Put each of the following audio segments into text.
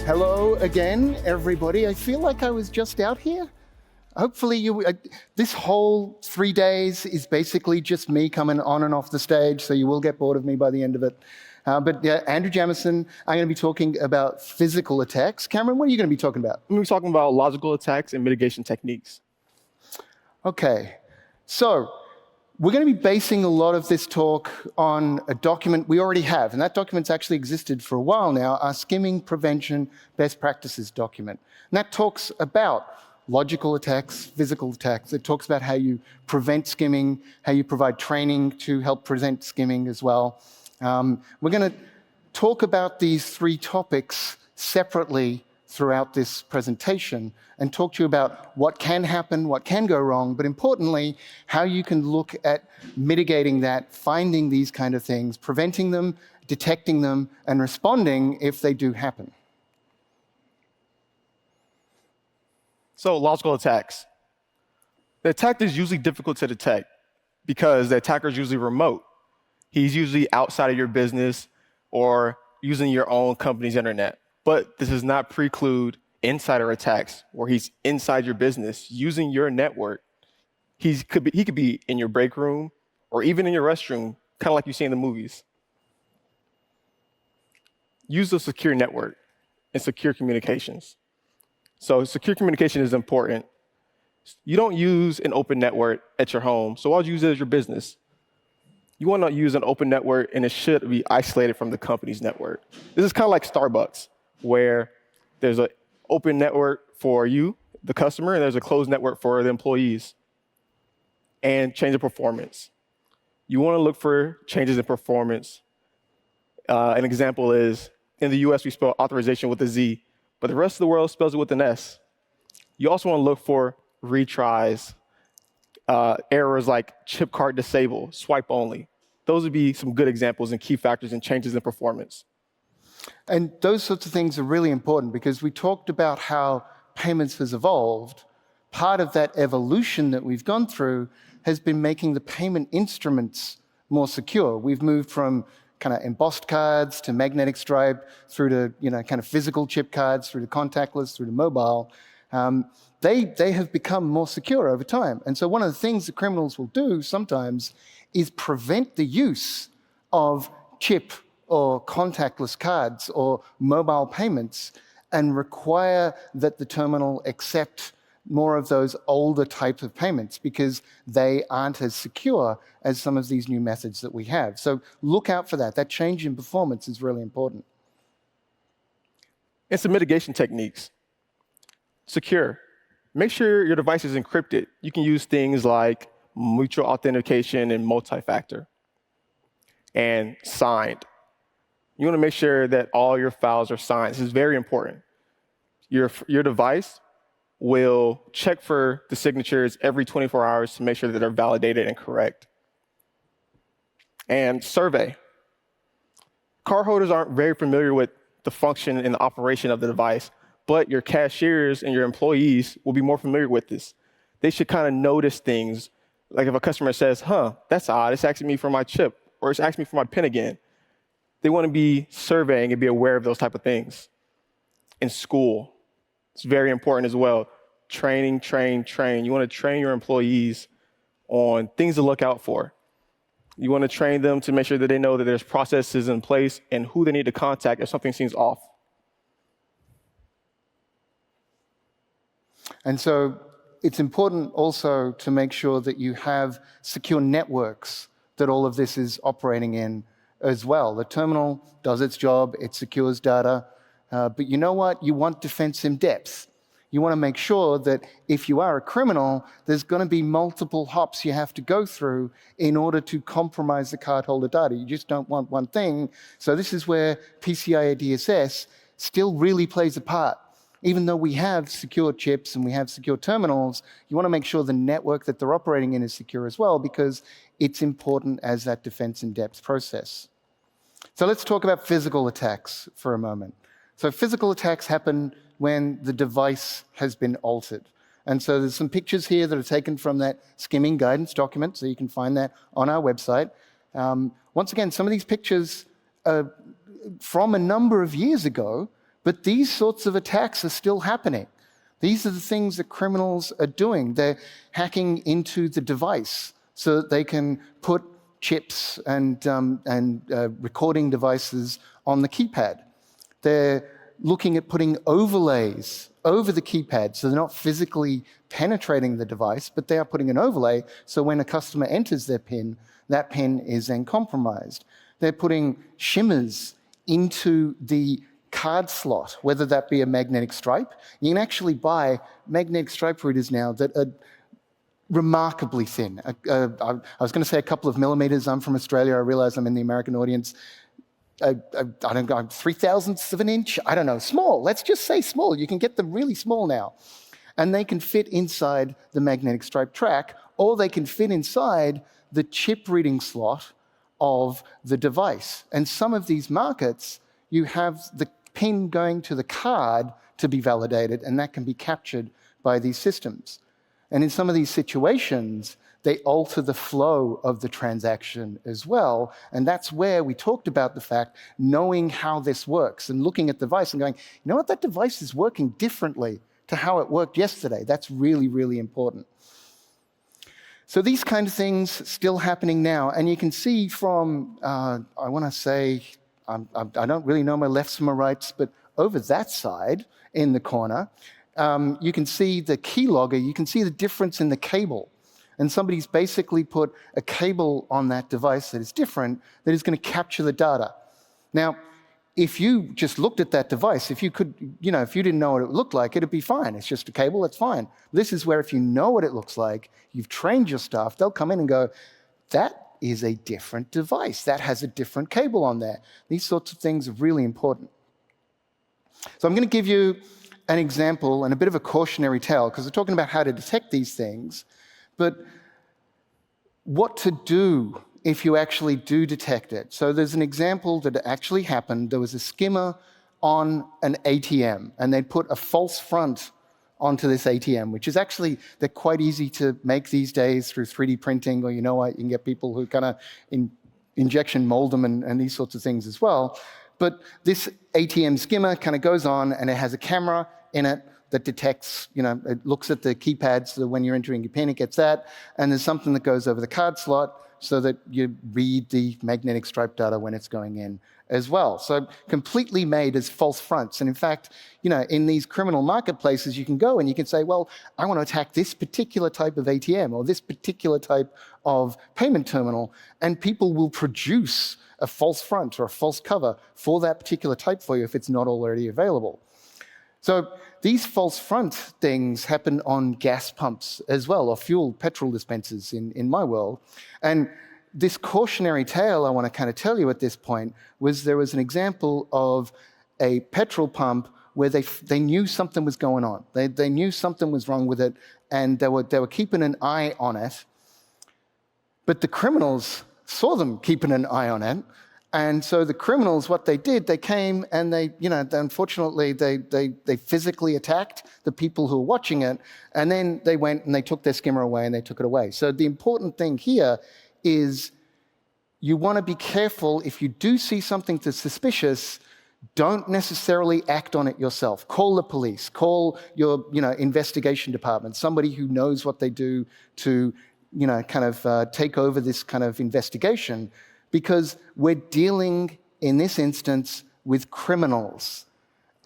Hello again, everybody. I feel like I was just out here. Hopefully this whole 3 days is basically just me coming on and off the stage, so you will get bored of me by the end of it. But yeah, Andrew Jamieson, I'm going to be talking about physical attacks. Cameron, what are you going to be talking about? I'm going to be talking about logical attacks and mitigation techniques. Okay, so we're going to be basing a lot of this talk on a document we already have, and that document's actually existed for a while now, our Skimming Prevention Best Practices document. And that talks about logical attacks, physical attacks. It talks about how you prevent skimming, how you provide training to help prevent skimming as well. We're going to talk about these three topics separately throughout this presentation and talk to you about what can happen, what can go wrong, but importantly, how you can look at mitigating that, finding these kind of things, preventing them, detecting them, and responding if they do happen. So, logical attacks. The attack is usually difficult to detect because the attacker is usually remote. He's usually outside of your business or using your own company's internet. But this does not preclude insider attacks where he's inside your business using your network. He could be in your break room or even in your restroom, kind of like you see in the movies. Use a secure network and secure communications. So secure communication is important. You don't use an open network at your home, so why would you use it as your business? You want to use an open network, and it should be isolated from the company's network. This is kind of like Starbucks, where there's an open network for you, the customer, and there's a closed network for the employees. And change of performance. You want to look for changes in performance. An example is, in the US, we spell authorization with a Z, but the rest of the world spells it with an S. You also want to look for retries, errors like chip card disable, swipe only. Those would be some good examples and key factors in changes in performance. And those sorts of things are really important because we talked about how payments has evolved. Part of that evolution that we've gone through has been making the payment instruments more secure. We've moved from kind of embossed cards to magnetic stripe through to kind of physical chip cards, through to contactless, through to mobile. They have become more secure over time. And so one of the things that criminals will do sometimes is prevent the use of chip or contactless cards or mobile payments and require that the terminal accept more of those older types of payments because they aren't as secure as some of these new methods that we have. So look out for that. That change in performance is really important. And some mitigation techniques. Secure. Make sure your device is encrypted. You can use things like mutual authentication and multi-factor. And signed. You want to make sure that all your files are signed. This is very important. Your device will check for the signatures every 24 hours to make sure that they're validated and correct. And survey. Cardholders aren't very familiar with the function and the operation of the device, but your cashiers and your employees will be more familiar with this. They should kind of notice things, like if a customer says, that's odd, it's asking me for my chip, or it's asking me for my PIN again. They want to be surveying and be aware of those type of things. In school, it's very important as well. Training, train. You want to train your employees on things to look out for. You want to train them to make sure that they know that there's processes in place and who they need to contact if something seems off. And so it's important also to make sure that you have secure networks that all of this is operating in as well. The terminal does its job, it secures data, but you know what? You want defense in depth. You want to make sure that if you are a criminal, there's going to be multiple hops you have to go through in order to compromise the cardholder data. You just don't want one thing. So this is where PCI DSS still really plays a part. Even though we have secure chips and we have secure terminals, you want to make sure the network that they're operating in is secure as well because it's important as that defense in depth process. So let's talk about physical attacks for a moment. So physical attacks happen when the device has been altered. And so there's some pictures here that are taken from that skimming guidance document, so you can find that on our website. Once again, some of these pictures are from a number of years ago, But these sorts of attacks are still happening. These are the things that criminals are doing. They're hacking into the device so that they can put chips and recording devices on the keypad. They're looking at putting overlays over the keypad, so they're not physically penetrating the device, but they are putting an overlay, so when a customer enters their PIN, that PIN is then compromised. They're putting shimmers into the card slot, whether that be a magnetic stripe. You can actually buy magnetic stripe readers now that are remarkably thin. I was going to say a couple of millimeters. I'm from Australia. I realize I'm in the American audience. I don't know, 3/1000ths of an inch? I don't know, small. Let's just say small. You can get them really small now. And they can fit inside the magnetic stripe track, or they can fit inside the chip reading slot of the device. And some of these markets, you have the PIN going to the card to be validated, and that can be captured by these systems. And in some of these situations, they alter the flow of the transaction as well. And that's where we talked about the fact, knowing how this works and looking at the device and going, you know what, that device is working differently to how it worked yesterday. That's really, really important. So these kind of things still happening now. And you can see from, I want to say, I don't really know my lefts from my rights, but over that side in the corner, you can see the keylogger. You can see the difference in the cable. And somebody's basically put a cable on that device that is different, that is going to capture the data. Now, if you just looked at that device, if you could, if you didn't know what it looked like, it'd be fine. It's just a cable, that's fine. This is where if you know what it looks like, you've trained your staff, they'll come in and go, that is a different device. That has a different cable on there. These sorts of things are really important. So I'm going to give you an example and a bit of a cautionary tale, because we're talking about how to detect these things, but what to do if you actually do detect it. So there's an example that actually happened. There was a skimmer on an ATM, and they'd put a false front onto this ATM, which is actually, they're quite easy to make these days through 3D printing, or you know what, you can get people who kind of injection mold them and these sorts of things as well. But this ATM skimmer kind of goes on, and it has a camera in it that detects, it looks at the keypad, so that when you're entering your PIN, it gets that, and there's something that goes over the card slot so that you read the magnetic stripe data when it's going in as well. So completely made as false fronts. And in fact, in these criminal marketplaces, you can go and you can say, well, I want to attack this particular type of ATM or this particular type of payment terminal, and people will produce a false front or a false cover for that particular type for you if it's not already available. So these false front things happen on gas pumps as well, or petrol dispensers in my world. And this cautionary tale I want to kind of tell you at this point was there was an example of a petrol pump where they knew something was going on. They knew something was wrong with it, and they were keeping an eye on it. But the criminals saw them keeping an eye on it. And so the criminals, what they did, they came and unfortunately, they physically attacked the people who were watching it, and then they went and they took their skimmer away and they took it away. So the important thing here is you want to be careful. If you do see something that's suspicious, don't necessarily act on it yourself. Call the police, call your investigation department, somebody who knows what they do to take over this kind of investigation, because we're dealing, in this instance, with criminals.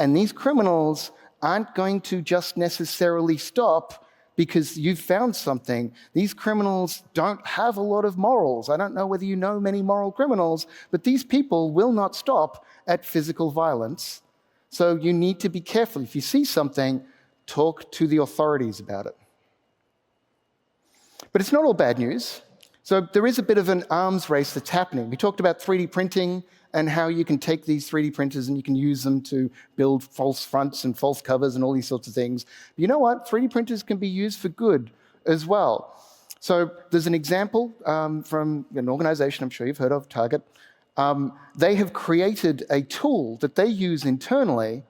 And these criminals aren't going to just necessarily stop because you've found something. These criminals don't have a lot of morals. I don't know whether you know many moral criminals, but these people will not stop at physical violence. So you need to be careful. If you see something, talk to the authorities about it. But it's not all bad news. So there is a bit of an arms race that's happening. We talked about 3D printing and how you can take these 3D printers and you can use them to build false fronts and false covers and all these sorts of things. But you know what? 3D printers can be used for good as well. So there's an example from an organization I'm sure you've heard of, Target. They have created a tool that they use internally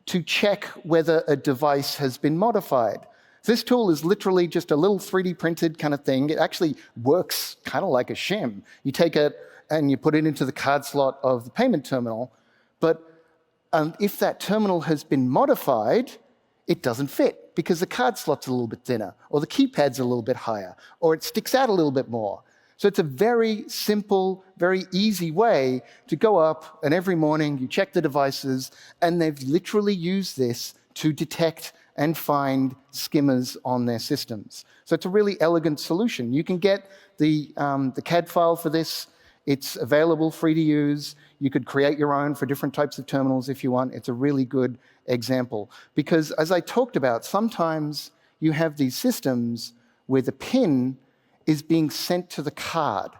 to check whether a device has been modified. This tool is literally just a little 3D printed kind of thing. It actually works kind of like a shim. You take it and you put it into the card slot of the payment terminal, but And if that terminal has been modified, it doesn't fit because the card slot's a little bit thinner, or the keypad's a little bit higher, or it sticks out a little bit more. So it's a very simple, very easy way to go up, and every morning you check the devices, and they've literally used this to detect and find skimmers on their systems. So it's a really elegant solution. You can get the CAD file for this. It's available, free to use. You could create your own for different types of terminals if you want. It's a really good example. Because as I talked about, sometimes you have these systems where the pin is being sent to the card.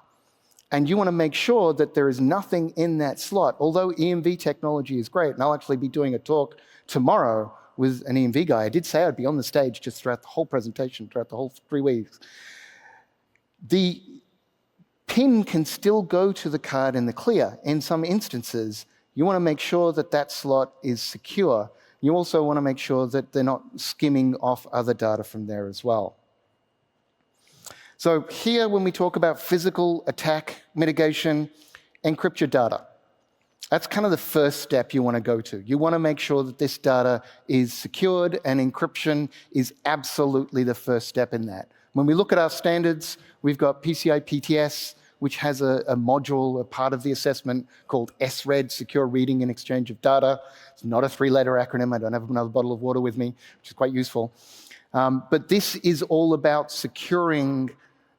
And you want to make sure that there is nothing in that slot. Although EMV technology is great, and I'll actually be doing a talk tomorrow with an EMV guy. I did say I'd be on the stage just throughout the whole presentation, throughout the whole 3 weeks. The pin can still go to the card in the clear. In some instances, you want to make sure that that slot is secure. You also want to make sure that they're not skimming off other data from there as well. So here, when we talk about physical attack mitigation, encrypt your data. That's kind of the first step you want to go to. You want to make sure that this data is secured, and encryption is absolutely the first step in that. When we look at our standards, we've got PCI PTS, which has a module, a part of the assessment called SRED, Secure Reading and Exchange of Data. It's not a 3-letter acronym. I don't have another bottle of water with me, which is quite useful. But this is all about securing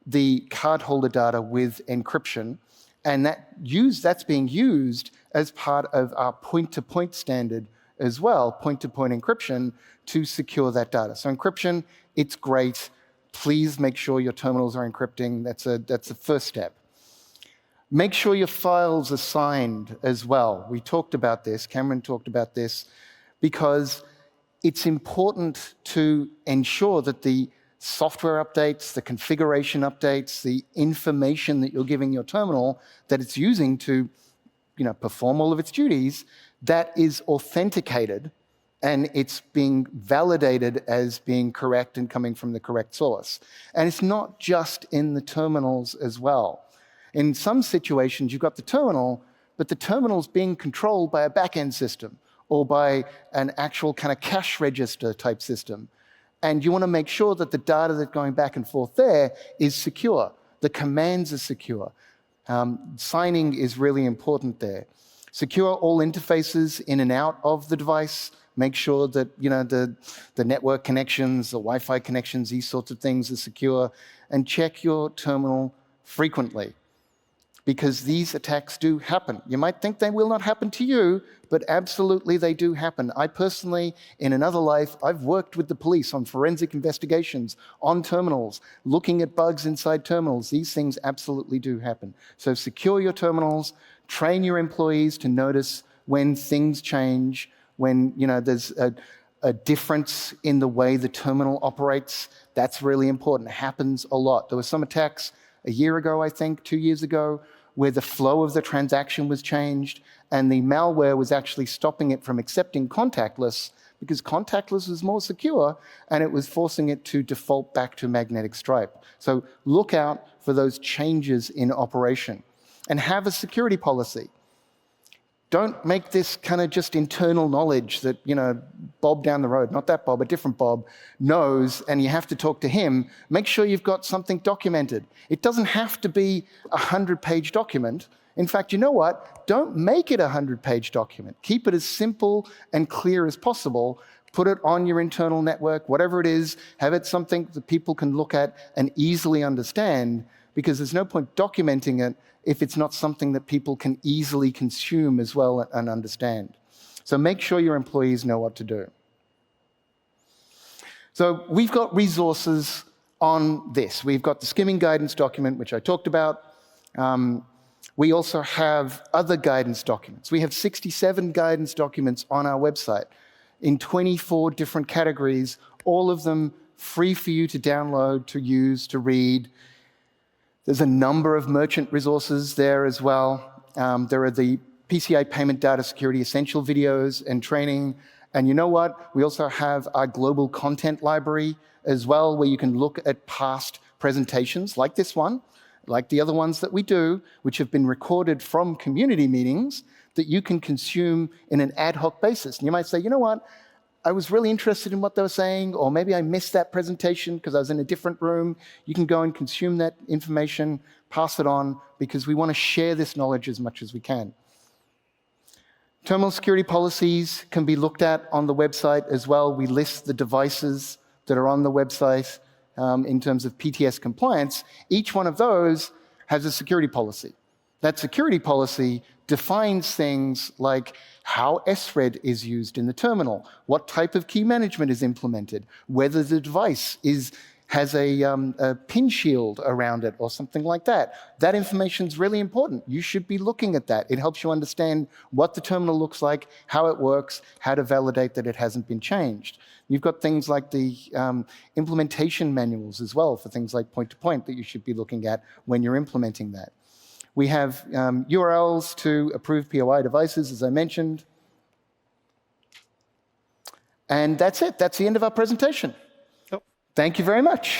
the cardholder data with encryption, and that's being used as part of our point-to-point standard as well, point-to-point encryption, to secure that data. So encryption, it's great. Please make sure your terminals are encrypting. That's the first step. Make sure your files are signed as well. We talked about this, Cameron talked about this, because it's important to ensure that the software updates, the configuration updates, the information that you're giving your terminal that it's using to perform all of its duties, that is authenticated and it's being validated as being correct and coming from the correct source. And it's not just in the terminals as well. In some situations, you've got the terminal, but the terminal's being controlled by a back-end system or by an actual kind of cash register type system. And you want to make sure that the data that's going back and forth there is secure. The commands are secure. Signing is really important there. Secure all interfaces in and out of the device. Make sure that the network connections, the Wi-Fi connections, these sorts of things are secure. And check your terminal frequently, because these attacks do happen. You might think they will not happen to you, but absolutely they do happen. I personally, in another life, I've worked with the police on forensic investigations on terminals, looking at bugs inside terminals. These things absolutely do happen. So secure your terminals, train your employees to notice when things change, when there's a difference in the way the terminal operates. That's really important. It happens a lot. There were some attacks a year ago, I think, 2 years ago, where the flow of the transaction was changed and the malware was actually stopping it from accepting contactless because contactless was more secure and it was forcing it to default back to magnetic stripe. So look out for those changes in operation and have a security policy. Don't make this kind of just internal knowledge that, Bob down the road, not that Bob, a different Bob, knows, and you have to talk to him. Make sure you've got something documented. It doesn't have to be a 100-page document. In fact, you know what? Don't make it a 100-page document. Keep it as simple and clear as possible. Put it on your internal network, whatever it is. Have it something that people can look at and easily understand, because there's no point documenting it if it's not something that people can easily consume as well and understand. So make sure your employees know what to do. So we've got resources on this. We've got the skimming guidance document, which I talked about. We also have other guidance documents. We have 67 guidance documents on our website in 24 different categories, all of them free for you to download, to use, to read. There's a number of merchant resources there as well. There are the PCI Payment Data Security Essential videos and training. And you know what? We also have our global content library as well, where you can look at past presentations like this one, like the other ones that we do, which have been recorded from community meetings that you can consume in an ad hoc basis. And you might say, you know what, I was really interested in what they were saying, or maybe I missed that presentation because I was in a different room. You can go and consume that information, pass it on, because we want to share this knowledge as much as we can. Terminal security policies can be looked at on the website as well. We list the devices that are on the website in terms of PTS compliance. Each one of those has a security policy. That security policy defines things like how SRED is used in the terminal, what type of key management is implemented, whether the device has a pin shield around it or something like that. That information is really important. You should be looking at that. It helps you understand what the terminal looks like, how it works, how to validate that it hasn't been changed. You've got things like the implementation manuals as well for things like point-to-point that you should be looking at when you're implementing that. We have URLs to approved POI devices, as I mentioned. And that's it. That's the end of our presentation. Thank you very much.